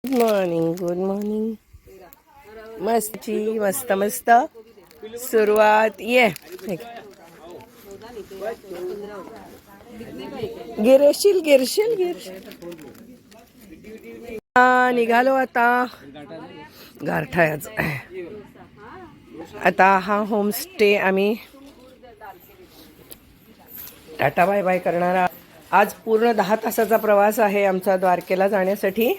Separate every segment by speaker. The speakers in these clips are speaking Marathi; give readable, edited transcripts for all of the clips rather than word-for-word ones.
Speaker 1: Good morning, good morning. मस्ती मस्त मस्त सुरुवात. ये गिरशील गिरशील गिरशील. निघालो आता. गारठायाच आता हा होमस्टे आम्ही टाटा बाय बाय करणारा. आज पूर्ण 10 तासाचा प्रवास आहे आमचा द्वारकेला जाण्यासाठी.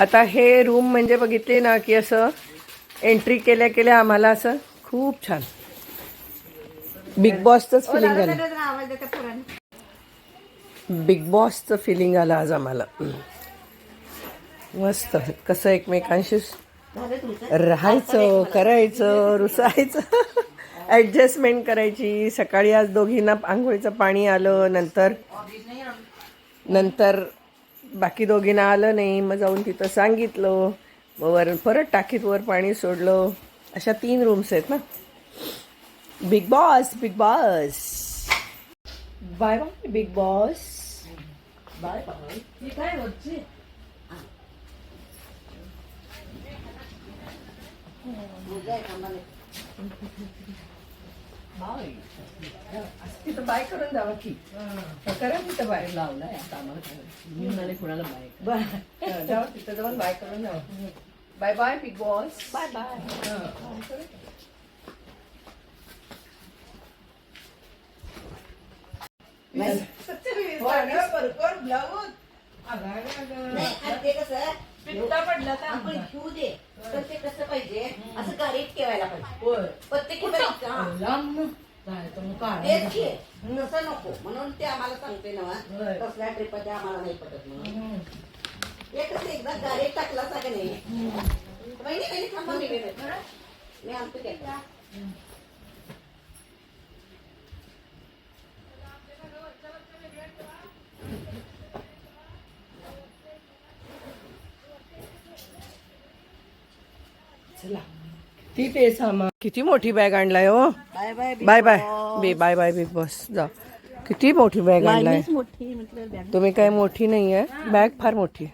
Speaker 1: आता हे रूम म्हणजे बघितले ना की असं एंट्री केल्या केल्या आम्हाला असं खूप छान बिग बॉसचंच फिलिंग आलं. बिग बॉसचं फिलिंग आलं आज आम्हाला. मस्त कसं एकमेकांशी राहायचं, करायचं, रुसायचं, ॲडजस्टमेंट करायची. सकाळी आज दोघींना आंघोळीचं पाणी आलं, नंतर बाकी दोघींना आलं नाही. मग जाऊन तिथं सांगितलं, मग वर परत टाकीत वर पाणी सोडलं. अशा 3 रूम्स आहेत ना. Big boss, big boss, bye bye big boss, bye bye. काय होते तिथं बाय करून जावं की करा. तिथं बाय लावलाय आता आम्हाला कुणाला बाय जावं. तिथं जाऊन बाय करून जावं. Bye bye big boss, bye bye.
Speaker 2: पडलं तर आपण घेऊ दे. तर ते कसं पाहिजे असं गाडीत ठेवायला पाहिजे. प्रत्येक नसं नको म्हणून ते आम्हाला सांगते ना. कसल्या ट्रिपमध्ये आम्हाला नाही पडत म्हणून एकदा गाडीत टाकला का नाही. महिने थांबा मी आणतो त्या.
Speaker 1: चला तिथे सामान. किती मोठी बॅग आणलाय हो.
Speaker 2: Bye bye
Speaker 1: bye bye bye bye big boss. जा. किती मोठी बॅग आणलाय. तुम्ही काय मोठी नाही आहे, बॅग फार मोठी.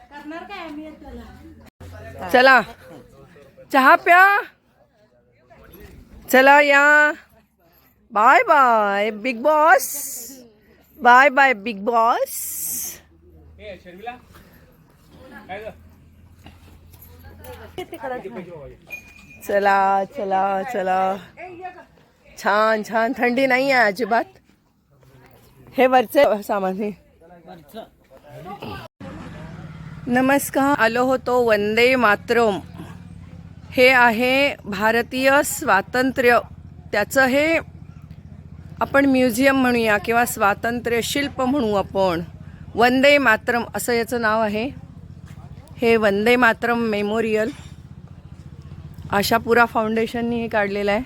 Speaker 1: चला चहा प्या. चला या. Bye bye big boss, bye bye big boss. चला चला चला. छान छान. थंडी नाही आहे अजिबात. हे वरचे सामान हे. नमस्कार. आलो होतो वंदे मातरम. हे आहे भारतीय स्वातंत्र्य. त्याचं हे आपण म्युझियम म्हणूया किंवा स्वातंत्र्य शिल्प म्हणू आपण. वंदे मातरम असं याचं नाव आहे. हे वंदे मातरम मेमोरियल आशापुरा फाउंडेशननी हे काढलेलं आहे.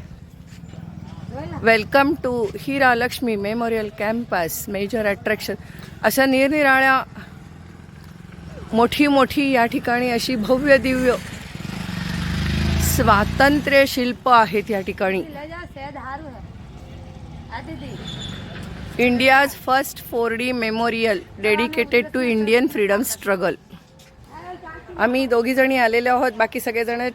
Speaker 1: Welcome to Hira Laxmi memorial campus major attraction. अशा निरनिराळ्या मोठी मोठी या ठिकाणी अशी भव्य दिव्य स्वातंत्र्य शिल्प आहेत या ठिकाणी. India's first 4D memorial dedicated to Indian freedom struggle. आम्ही दोघी जणी आलेले आहोत. बाकी सगळेजण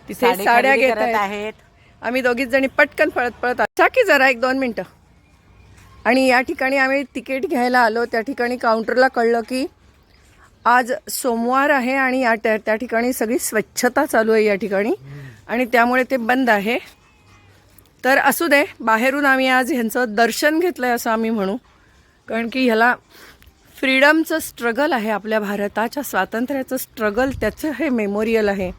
Speaker 1: तिथे साड्या घेत आहेत. आम्ही दोघीच जणी पटकन पळत पळत की जरा 1-2 मिनटं. आणि या ठिकाणी आम्ही तिकीट घ्यायला आलो. त्या ठिकाणी काउंटरला कळलं की आज सोमवार आहे आणि त्या ठिकाणी सगळी स्वच्छता चालू आहे या ठिकाणी आणि त्यामुळे ते बंद आहे. तर असू दे, बाहेरून आम्ही आज ह्यांचं दर्शन घेतलं आहे असं आम्ही म्हणू. कारण की ह्याला फ्रीडमचं स्ट्रगल आहे. आपल्या भारताच्या स्वातंत्र्याचं स्ट्रगल त्याचं हे मेमोरियल आहे.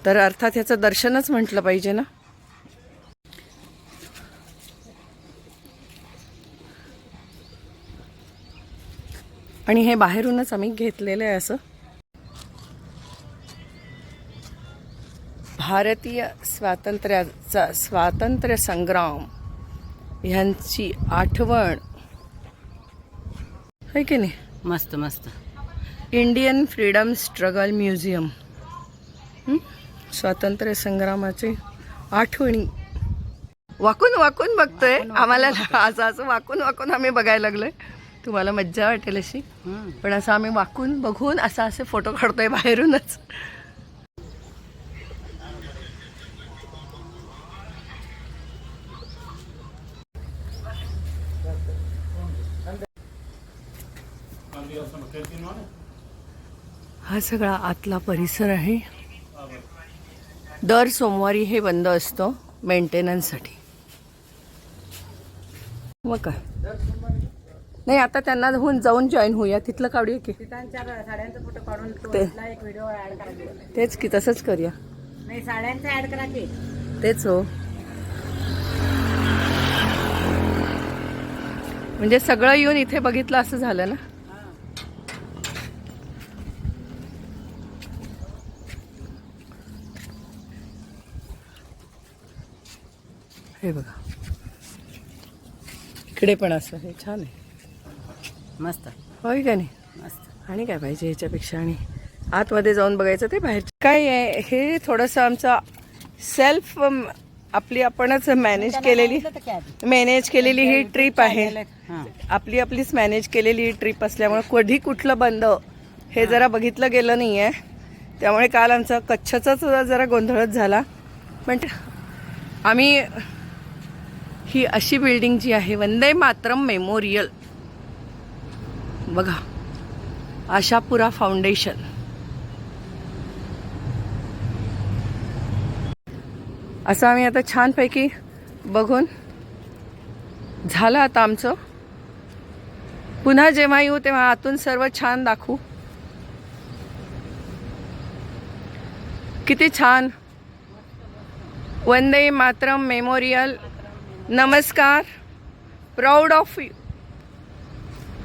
Speaker 1: तर अर्थात ह्याचं दर्शनच म्हटलं पाहिजे ना. आणि हे बाहेरूनच आम्ही घेतलेलं आहे असं. भारतीय स्वातंत्र्य संग्राम ह्यांची आठवण आहे की नाही.
Speaker 2: मस्त मस्त.
Speaker 1: Indian freedom struggle museum. स्वातंत्र्य संग्रामाची आठवणी. वाकून वाकून बघतोय आम्हाला. असं वाकून वाकून आम्ही बघायला लागलोय. तुम्हाला मज्जा वाटेल अशी. पण असं आम्ही वाकून बघून असे फोटो काढतोय बाहेरूनच. हा सगळा आतला परिसर आहे. दर सोमवारी हे बंद असतं मेंटेनन्ससाठी. मग काय नाही, आता त्यांना जाऊन जॉईन होऊया. तिथलं काढूया की
Speaker 2: साड्यांचा फोटो काढून एक व्हिडिओ ऍड करा.
Speaker 1: तेच की तसंच करूया.
Speaker 2: नाही साड्यांचा ऍड करा की.
Speaker 1: तेच हो, म्हणजे सगळं येऊन इथे बघितलं असं झालं ना. हे बघा इकडे पण असं हे छान आहे.
Speaker 2: मस्त
Speaker 1: होय का नाही?
Speaker 2: मस्त.
Speaker 1: आणि काय पाहिजे ह्याच्यापेक्षा. आणि आतमध्ये जाऊन बघायचं ते बाहेर काय आहे. हे थोडंसं आमचा सेल्फ आपणच मॅनेज केलेली ही ट्रिप आहे. आपलीच मॅनेज केलेली ही ट्रिप असल्यामुळे कधी कुठलं बंद हे जरा बघितलं गेलं नाही आहे. त्यामुळे काल आमचा कच्छचाच जरा गोंधळच झाला. पण आम्ही ही अशी बिल्डिंग जी आहे वंदे मातरम मेमोरियल बघा, आशापुरा फाउंडेशन. असं आम्ही आता छानपैकी बघून झालं. आता आमचं पुन्हा जेव्हा येऊ तेव्हा आतून सर्व छान दाखवू. किती छान. वंदे मातरम मेमोरियल. नमस्कार. Proud of you.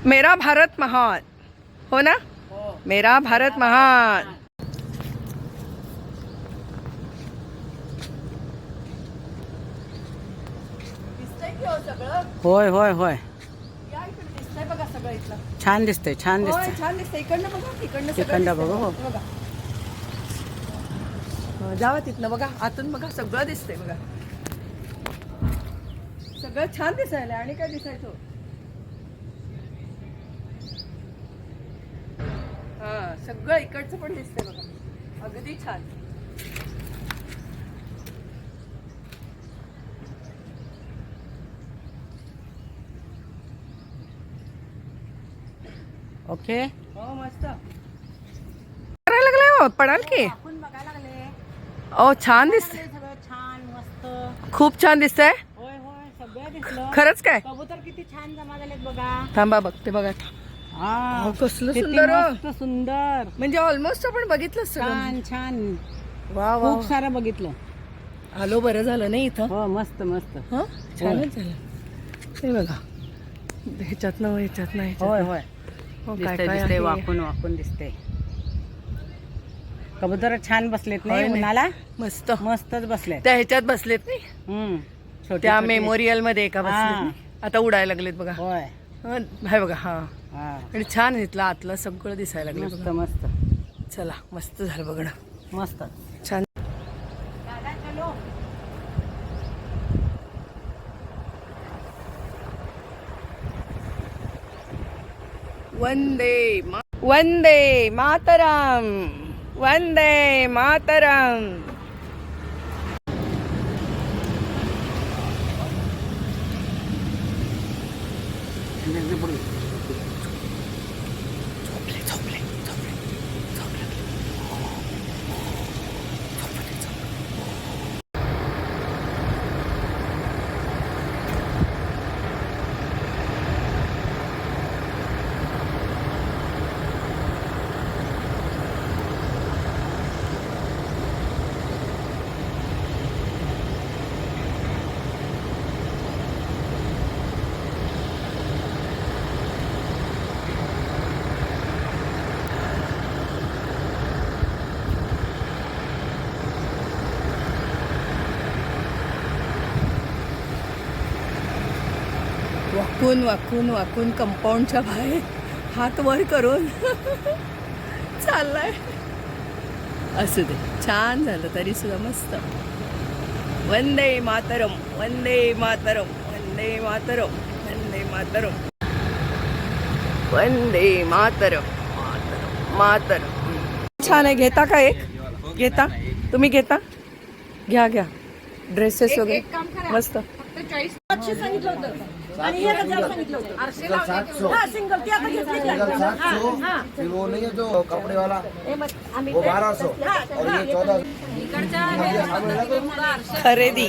Speaker 1: मेरा भारत महान. हो ना? मेरा भारत महान.
Speaker 2: होय होय होय.
Speaker 1: दिसतंय बघा सगळं इथलं.
Speaker 2: छान दिसतंय, छान दिसतंय.
Speaker 1: छान दिसतंय. इकडनं बघा,
Speaker 2: तिकडनं बघू. हो.
Speaker 1: बघा जावा तिथनं बघा, आतून बघा सगळं दिसतंय बघा. सगळं छान दिसायला. आणि काय दिसायचं. हा सगळं इकडचं पण दिसतंय बघा. अगदी छान.
Speaker 2: ओके.
Speaker 1: हो मस्त करायला लागलाय. हो पडाल की.
Speaker 2: आपण बघायला लागले.
Speaker 1: ओ छान दिसतंय.
Speaker 2: सगळं छान मस्त.
Speaker 1: खूप छान दिसतंय.
Speaker 2: होय होय सगळं दिसलं.
Speaker 1: खरंच काय.
Speaker 2: कबूतर किती छान जमा झालेत बघा.
Speaker 1: थांबा बघते बघा.
Speaker 2: हा
Speaker 1: कसलं
Speaker 2: किती
Speaker 1: सुंदर.
Speaker 2: मस्त सुंदर.
Speaker 1: म्हणजे ऑलमोस्ट आपण बघितलं सगळं.
Speaker 2: छान छान.
Speaker 1: वा वा.
Speaker 2: खूप सारं बघितलं.
Speaker 1: आलो बरं झालं नाही इथं.
Speaker 2: हो मस्त मस्त.
Speaker 1: हं छानच झालं. हे बघा ह्याच्यातनं
Speaker 2: होय होय.
Speaker 1: हो, काय
Speaker 2: दिसतंय
Speaker 1: काय
Speaker 2: दिसतंय.
Speaker 1: आहे.
Speaker 2: वाकून वाकून दिसतंय. कबूतर छान बसलेत
Speaker 1: होय
Speaker 2: नाही
Speaker 1: नाही.
Speaker 2: उन्हाला.
Speaker 1: मस्त.
Speaker 2: मस्तच बसलेत.
Speaker 1: त्या ह्याच्यात बसलेत नाही.
Speaker 2: छोटे
Speaker 1: त्या
Speaker 2: छोटे.
Speaker 1: मेमोरियल मध्ये एका बसलेत
Speaker 2: हा.
Speaker 1: नाही. आता उडायला लागलेत बघा.
Speaker 2: होय.
Speaker 1: हं, हाय बघा. हा
Speaker 2: हा
Speaker 1: आणि छान इथलं आतलं सगळं दिसायला लागलं
Speaker 2: मस्त
Speaker 1: बघा.
Speaker 2: मस्त
Speaker 1: चला मस्त झालं बघणं.
Speaker 2: मस्त.
Speaker 1: छान. वंदे मातरम. वंदे मातरम. वाकून वाकून वाकून कंपाऊंडच्या बाहेर हात वर करून चाललाय. असू दे छान झालं तरी सुद्धा मस्त. वंदे मातरम. वंदे मातरम. वंदे मातरम. वंदे मातरम. वंदे मातरम मातरम मातरम. छान आहे. घेता का एक? घेता तुम्ही? घेता? घ्या घ्या. ड्रेसेस वगैरे मस्त.
Speaker 3: सांगितलं होतं आणि 1000 सांगितलं होतं. हा सिंगल ते आता घेतली.
Speaker 4: फिर वो नहीं है जो कपड़े वाला वो 1200 और ये 1400.
Speaker 1: खरेदी